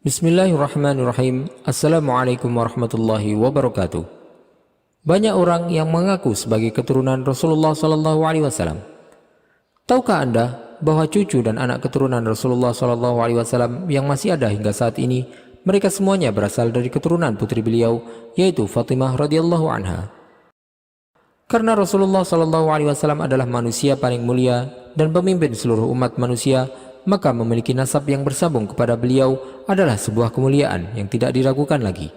Bismillahirrahmanirrahim. Assalamualaikum warahmatullahi wabarakatuh. Banyak orang yang mengaku sebagai keturunan Rasulullah SAW. Tahukah Anda bahwa cucu dan anak keturunan Rasulullah SAW yang masih ada hingga saat ini, mereka semuanya berasal dari keturunan putri beliau, yaitu Fatimah radhiyallahu anha. Karena Rasulullah SAW adalah manusia paling mulia dan pemimpin seluruh umat manusia, maka memiliki nasab yang bersambung kepada beliau adalah sebuah kemuliaan yang tidak diragukan lagi.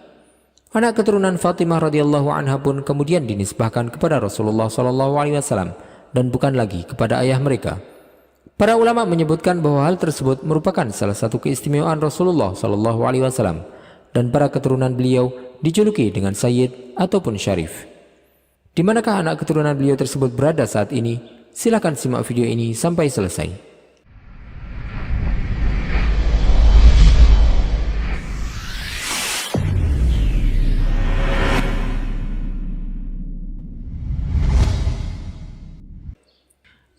Anak keturunan Fatimah radhiyallahu anha pun kemudian dinisbahkan kepada Rasulullah SAW dan bukan lagi kepada ayah mereka. Para ulama menyebutkan bahwa hal tersebut merupakan salah satu keistimewaan Rasulullah SAW dan para keturunan beliau dijuluki dengan Sayyid ataupun Syarif. Di manakah anak keturunan beliau tersebut berada saat ini? Silakan simak video ini sampai selesai.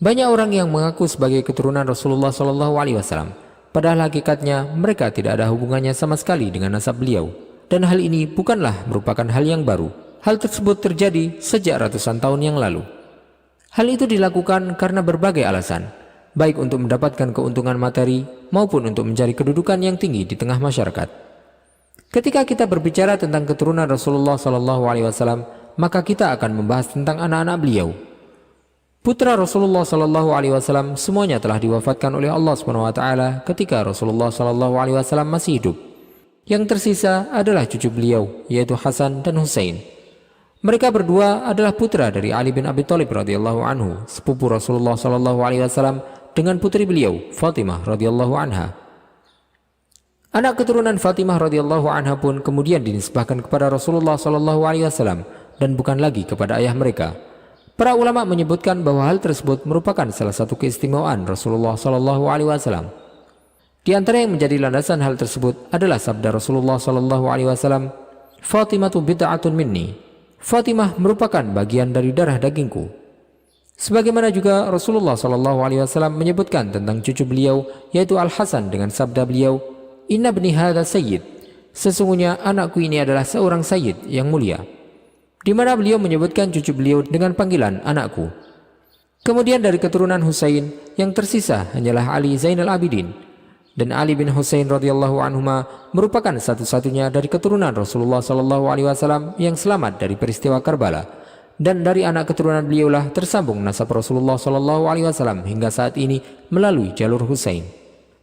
Banyak orang yang mengaku sebagai keturunan Rasulullah SAW, padahal hakikatnya mereka tidak ada hubungannya sama sekali dengan nasab beliau. Dan hal ini bukanlah merupakan hal yang baru. Hal tersebut terjadi sejak ratusan tahun yang lalu. Hal itu dilakukan karena berbagai alasan, baik untuk mendapatkan keuntungan materi maupun untuk mencari kedudukan yang tinggi di tengah masyarakat. Ketika kita berbicara tentang keturunan Rasulullah SAW, maka kita akan membahas tentang anak-anak beliau. Putra Rasulullah SAW semuanya telah diwafatkan oleh Allah SWT ketika Rasulullah SAW masih hidup. Yang tersisa adalah cucu beliau, yaitu Hasan dan Husain. Mereka berdua adalah putra dari Ali bin Abi Thalib radhiyallahu anhu, sepupu Rasulullah SAW, dengan putri beliau, Fatimah radhiyallahu anha. Anak keturunan Fatimah radhiyallahu anha pun kemudian dinisbahkan kepada Rasulullah SAW dan bukan lagi kepada ayah mereka. Para ulama menyebutkan bahwa hal tersebut merupakan salah satu keistimewaan Rasulullah SAW. Di antara yang menjadi landasan hal tersebut adalah sabda Rasulullah SAW, "Fatimatu bid'atun minni." Fatimah merupakan bagian dari darah dagingku. Sebagaimana juga Rasulullah SAW menyebutkan tentang cucu beliau, yaitu Al-Hasan dengan sabda beliau, "Inna bni hadha sayyid." Sesungguhnya anakku ini adalah seorang sayyid yang mulia. Di mana beliau menyebutkan cucu beliau dengan panggilan anakku. Kemudian dari keturunan Husain, yang tersisa hanyalah Ali Zainal Abidin, dan Ali bin Husain radhiyallahu anhuma merupakan satu-satunya dari keturunan Rasulullah SAW yang selamat dari peristiwa Karbala, dan dari anak keturunan beliaulah tersambung nasab Rasulullah SAW hingga saat ini melalui jalur Husain.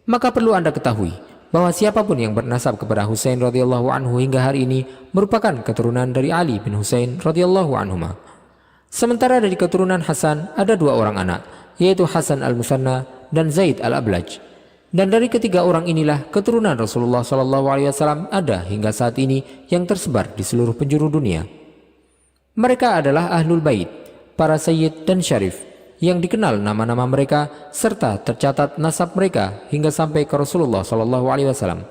Maka perlu Anda ketahui bahwa siapapun yang bernasab kepada Husain radhiyallahu anhu hingga hari ini merupakan keturunan dari Ali bin Husain radhiyallahu anhuma. Sementara dari keturunan Hasan ada dua orang anak, yaitu Hasan al-Musanna dan Zaid al-Ablaj. Dan dari ketiga orang inilah keturunan Rasulullah SAW ada hingga saat ini yang tersebar di seluruh penjuru dunia. Mereka adalah Ahlul Bait, para Sayyid dan Syarif, yang dikenal nama-nama mereka serta tercatat nasab mereka hingga sampai ke Rasulullah SAW.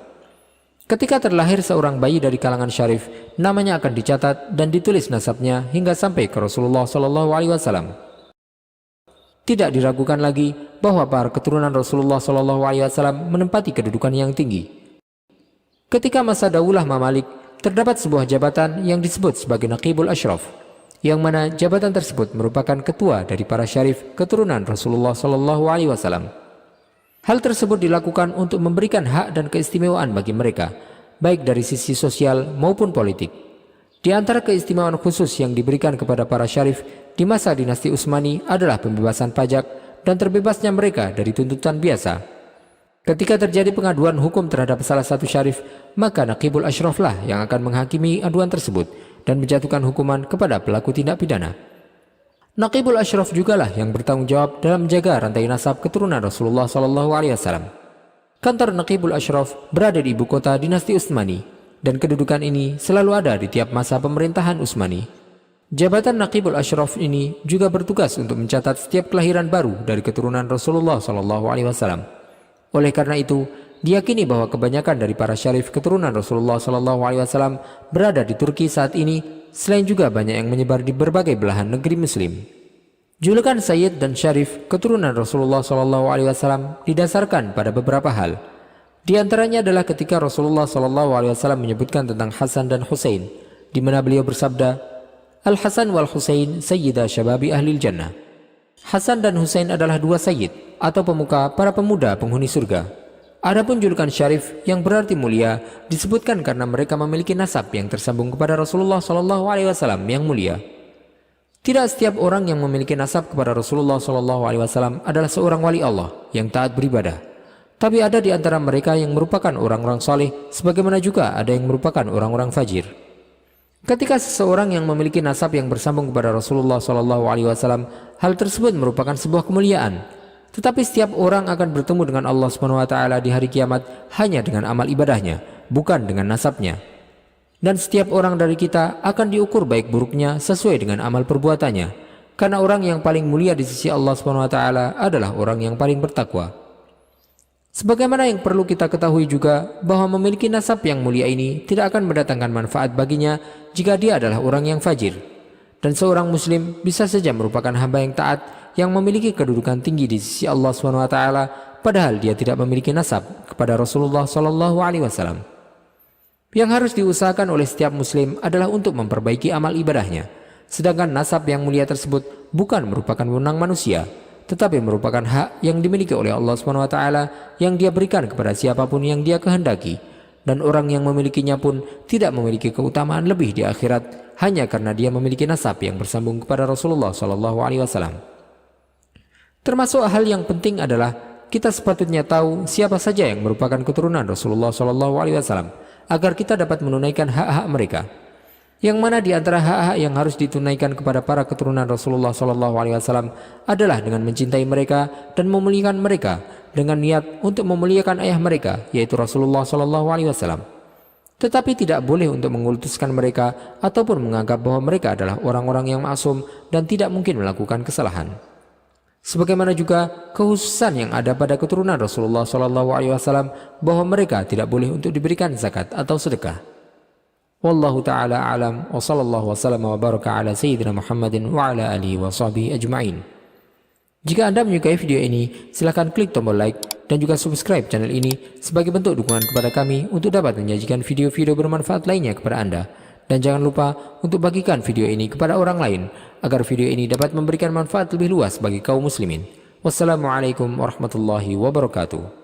Ketika terlahir seorang bayi dari kalangan Syarif, namanya akan dicatat dan ditulis nasabnya hingga sampai ke Rasulullah SAW. Tidak diragukan lagi bahwa para keturunan Rasulullah SAW menempati kedudukan yang tinggi. Ketika masa Daulah Mamalik, terdapat sebuah jabatan yang disebut sebagai Naqibul Ashraf, yang mana jabatan tersebut merupakan ketua dari para syarif keturunan Rasulullah SAW. Hal tersebut dilakukan untuk memberikan hak dan keistimewaan bagi mereka, baik dari sisi sosial maupun politik. Di antara keistimewaan khusus yang diberikan kepada para syarif di masa dinasti Utsmani adalah pembebasan pajak dan terbebasnya mereka dari tuntutan biasa. Ketika terjadi pengaduan hukum terhadap salah satu syarif, maka Naqibul Ashraf lah yang akan menghakimi aduan tersebut dan menjatuhkan hukuman kepada pelaku tindak pidana. Naqibul Ashraf jugalah yang bertanggung jawab dalam menjaga rantai nasab keturunan Rasulullah SAW. Kantor Naqibul Ashraf berada di ibu kota dinasti Utsmani, dan kedudukan ini selalu ada di tiap masa pemerintahan Utsmani. Jabatan Naqibul Ashraf ini juga bertugas untuk mencatat setiap kelahiran baru dari keturunan Rasulullah SAW. Oleh karena itu, diyakini bahwa kebanyakan dari para syarif keturunan Rasulullah SAW berada di Turki saat ini, selain juga banyak yang menyebar di berbagai belahan negeri Muslim. Julukan Sayyid dan Syarif keturunan Rasulullah SAW didasarkan pada beberapa hal. Di antaranya adalah ketika Rasulullah SAW menyebutkan tentang Hasan dan Husain, di mana beliau bersabda, Al-Hasan wal Husain sayyida syababi ahlil jannah. Hasan dan Husain adalah dua sayyid atau pemuka para pemuda penghuni surga. Adapun julukan syarif yang berarti mulia disebutkan karena mereka memiliki nasab yang tersambung kepada Rasulullah SAW yang mulia. Tidak setiap orang yang memiliki nasab kepada Rasulullah SAW adalah seorang wali Allah yang taat beribadah. Tapi ada di antara mereka yang merupakan orang-orang saleh, sebagaimana juga ada yang merupakan orang-orang fajir. Ketika seseorang yang memiliki nasab yang bersambung kepada Rasulullah SAW, hal tersebut merupakan sebuah kemuliaan. Tetapi setiap orang akan bertemu dengan Allah SWT di hari kiamat hanya dengan amal ibadahnya, bukan dengan nasabnya. Dan setiap orang dari kita akan diukur baik buruknya sesuai dengan amal perbuatannya. Karena orang yang paling mulia di sisi Allah SWT adalah orang yang paling bertakwa. Sebagaimana yang perlu kita ketahui juga bahwa memiliki nasab yang mulia ini tidak akan mendatangkan manfaat baginya jika dia adalah orang yang fajir. Dan seorang muslim bisa saja merupakan hamba yang taat yang memiliki kedudukan tinggi di sisi Allah SWT, padahal dia tidak memiliki nasab kepada Rasulullah SAW. Yang harus diusahakan oleh setiap muslim adalah untuk memperbaiki amal ibadahnya. Sedangkan nasab yang mulia tersebut bukan merupakan wewenang manusia, tetapi merupakan hak yang dimiliki oleh Allah SWT yang dia berikan kepada siapapun yang dia kehendaki. Dan orang yang memilikinya pun tidak memiliki keutamaan lebih di akhirat hanya karena dia memiliki nasab yang bersambung kepada Rasulullah SAW. Termasuk hal yang penting adalah kita sepatutnya tahu siapa saja yang merupakan keturunan Rasulullah SAW agar kita dapat menunaikan hak-hak mereka. Yang mana di antara hak-hak yang harus ditunaikan kepada para keturunan Rasulullah SAW adalah dengan mencintai mereka dan memuliakan mereka dengan niat untuk memuliakan ayah mereka, yaitu Rasulullah SAW. Tetapi tidak boleh untuk mengultuskan mereka ataupun menganggap bahwa mereka adalah orang-orang yang maksum dan tidak mungkin melakukan kesalahan. Sebagaimana juga kekhususan yang ada pada keturunan Rasulullah SAW bahwa mereka tidak boleh untuk diberikan zakat atau sedekah. Wallahu ta'ala a'lam wa sallallahu wasallam wa baraka ala sayyidina Muhammadin wa ala alihi wa sahbihi ajma'in. Jika Anda menyukai video ini, silakan klik tombol like dan juga subscribe channel ini sebagai bentuk dukungan kepada kami untuk dapat menyajikan video-video bermanfaat lainnya kepada Anda. Dan jangan lupa untuk bagikan video ini kepada orang lain agar video ini dapat memberikan manfaat lebih luas bagi kaum muslimin. Wassalamualaikum warahmatullahi wabarakatuh.